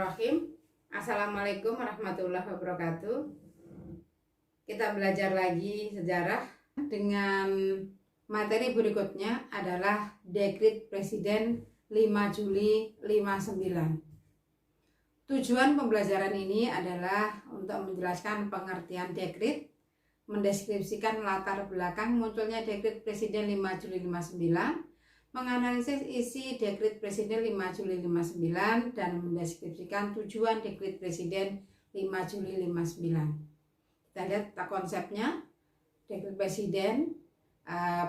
Bismillahirrahmanirrahim. Assalamualaikum warahmatullahi wabarakatuh. Kita belajar lagi sejarah dengan materi berikutnya adalah Dekret Presiden 5 Juli 59. Tujuan pembelajaran ini adalah untuk menjelaskan pengertian dekret, mendeskripsikan latar belakang munculnya Dekret Presiden 5 Juli 59, menganalisis isi Dekret Presiden 5 Juli 59 dan mendeskripsikan tujuan Dekret Presiden 5 Juli 59. Kita lihat konsepnya. Dekret Presiden,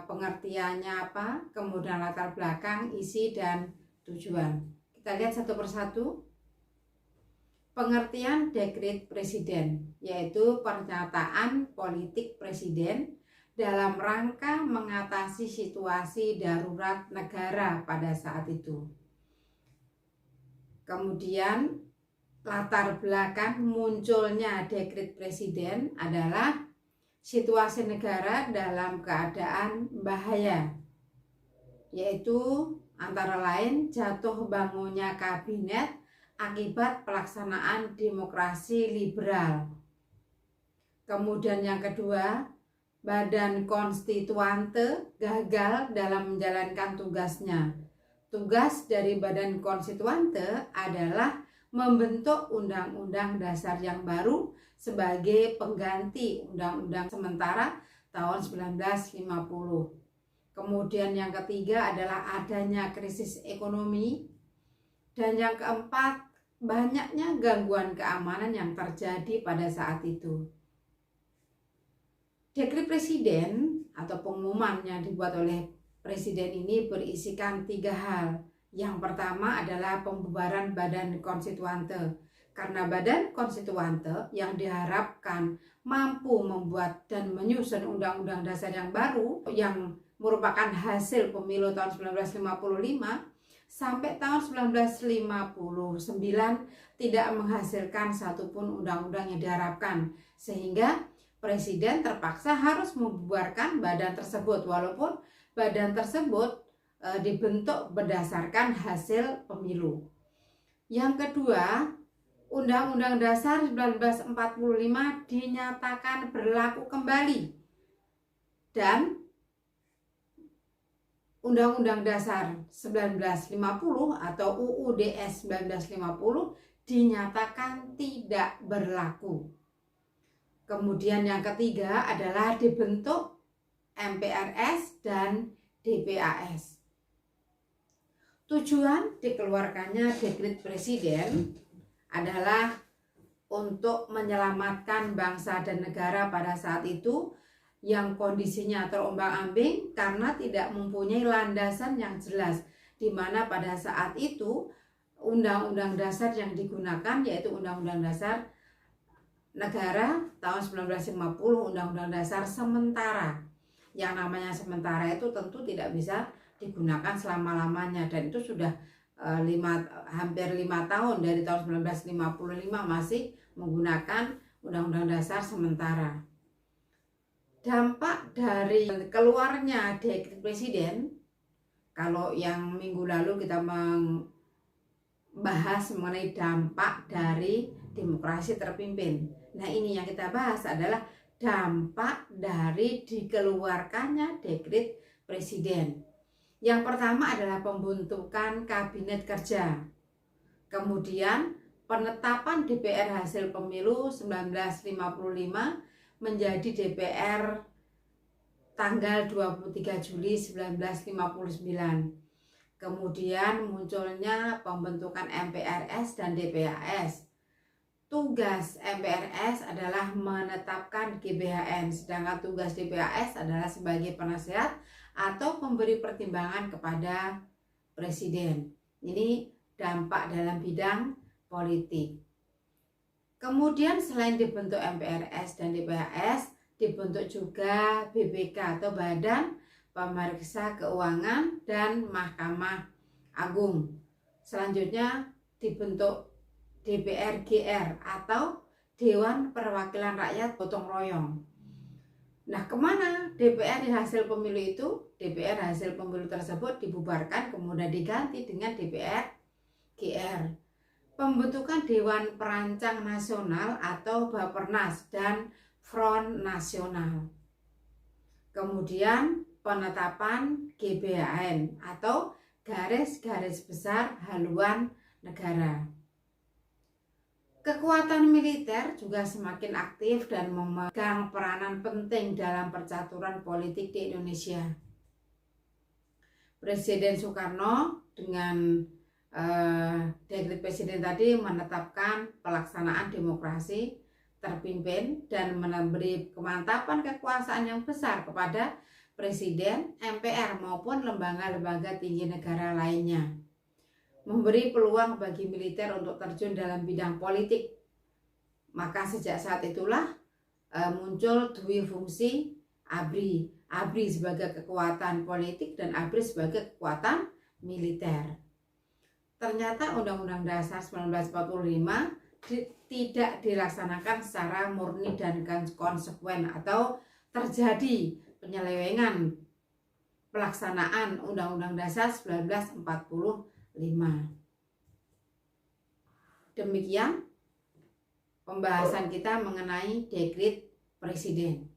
pengertiannya apa, kemudian latar belakang, isi, dan tujuan. Kita lihat satu persatu. Pengertian Dekret Presiden, yaitu pernyataan politik presiden dalam rangka mengatasi situasi darurat negara pada saat itu. Kemudian latar belakang munculnya Dekret Presiden adalah situasi negara dalam keadaan bahaya, yaitu antara lain jatuh bangunnya kabinet akibat pelaksanaan demokrasi liberal. Kemudian yang kedua, Badan Konstituante gagal dalam menjalankan tugasnya. Tugas dari Badan Konstituante adalah membentuk Undang-Undang Dasar yang baru sebagai pengganti Undang-Undang sementara tahun 1950. Kemudian yang ketiga adalah adanya krisis ekonomi. Dan yang keempat, banyaknya gangguan keamanan yang terjadi pada saat itu. Dekret Presiden atau pengumuman yang dibuat oleh Presiden ini berisikan 3 hal. Yang pertama adalah pembubaran Badan Konstituante. Karena Badan Konstituante yang diharapkan mampu membuat dan menyusun Undang-Undang Dasar yang baru yang merupakan hasil pemilu tahun 1955 sampai tahun 1959 tidak menghasilkan satupun undang-undang yang diharapkan, sehingga Presiden terpaksa harus membubarkan badan tersebut, walaupun badan tersebut dibentuk berdasarkan hasil pemilu. Yang kedua, Undang-Undang Dasar 1945 dinyatakan berlaku kembali dan Undang-Undang Dasar 1950 atau UUDS 1950 dinyatakan tidak berlaku. Kemudian yang ketiga adalah dibentuk MPRS dan DPAS. Tujuan dikeluarkannya Dekret Presiden adalah untuk menyelamatkan bangsa dan negara pada saat itu yang kondisinya terombang-ambing karena tidak mempunyai landasan yang jelas, di mana pada saat itu Undang-Undang Dasar yang digunakan yaitu Undang-Undang Dasar Negara tahun 1950, Undang-Undang Dasar sementara. Yang namanya sementara itu tentu tidak bisa digunakan selama-lamanya, dan itu sudah hampir 5 tahun dari tahun 1955 masih menggunakan Undang-Undang Dasar sementara. Dampak dari keluarnya Dekret Presiden, kalau yang minggu lalu kita membahas mengenai dampak dari demokrasi terpimpin. Nah, ini yang kita bahas adalah dampak dari dikeluarkannya Dekret Presiden. Yang pertama adalah pembentukan Kabinet Kerja. Kemudian penetapan DPR hasil pemilu 1955 menjadi DPR tanggal 23 Juli 1959. Kemudian munculnya pembentukan MPRS dan DPAS. Tugas MPRS adalah menetapkan GBHN, sedangkan tugas DPAS adalah sebagai penasehat atau pemberi pertimbangan kepada Presiden. Ini dampak dalam bidang politik. Kemudian selain dibentuk MPRS dan DPAS, dibentuk juga BPK atau Badan Pemeriksa Keuangan dan Mahkamah Agung. Selanjutnya dibentuk DPR-GR atau Dewan Perwakilan Rakyat Gotong Royong. Nah, kemana DPR hasil pemilu itu? DPR hasil pemilu tersebut dibubarkan kemudian diganti dengan DPR-GR. pembentukan Dewan Perancang Nasional atau Bappenas dan Front Nasional. Kemudian penetapan GBHN atau garis-garis besar haluan negara. Kekuatan militer juga semakin aktif dan memegang peranan penting dalam percaturan politik di Indonesia. Presiden Soekarno dengan dekret presiden tadi menetapkan pelaksanaan demokrasi terpimpin dan memberi kemantapan kekuasaan yang besar kepada Presiden, MPR maupun lembaga-lembaga tinggi negara lainnya. Memberi peluang bagi militer untuk terjun dalam bidang politik. Maka sejak saat itulah muncul dua fungsi ABRI. ABRI sebagai kekuatan politik dan ABRI sebagai kekuatan militer. Ternyata Undang-Undang Dasar 1945 tidak dilaksanakan secara murni dan konsekuen atau terjadi penyelewengan pelaksanaan Undang-Undang Dasar 1945. Demikian pembahasan kita mengenai dekret presiden.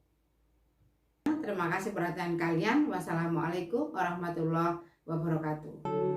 Terima kasih perhatian kalian. Wassalamualaikum warahmatullahi wabarakatuh.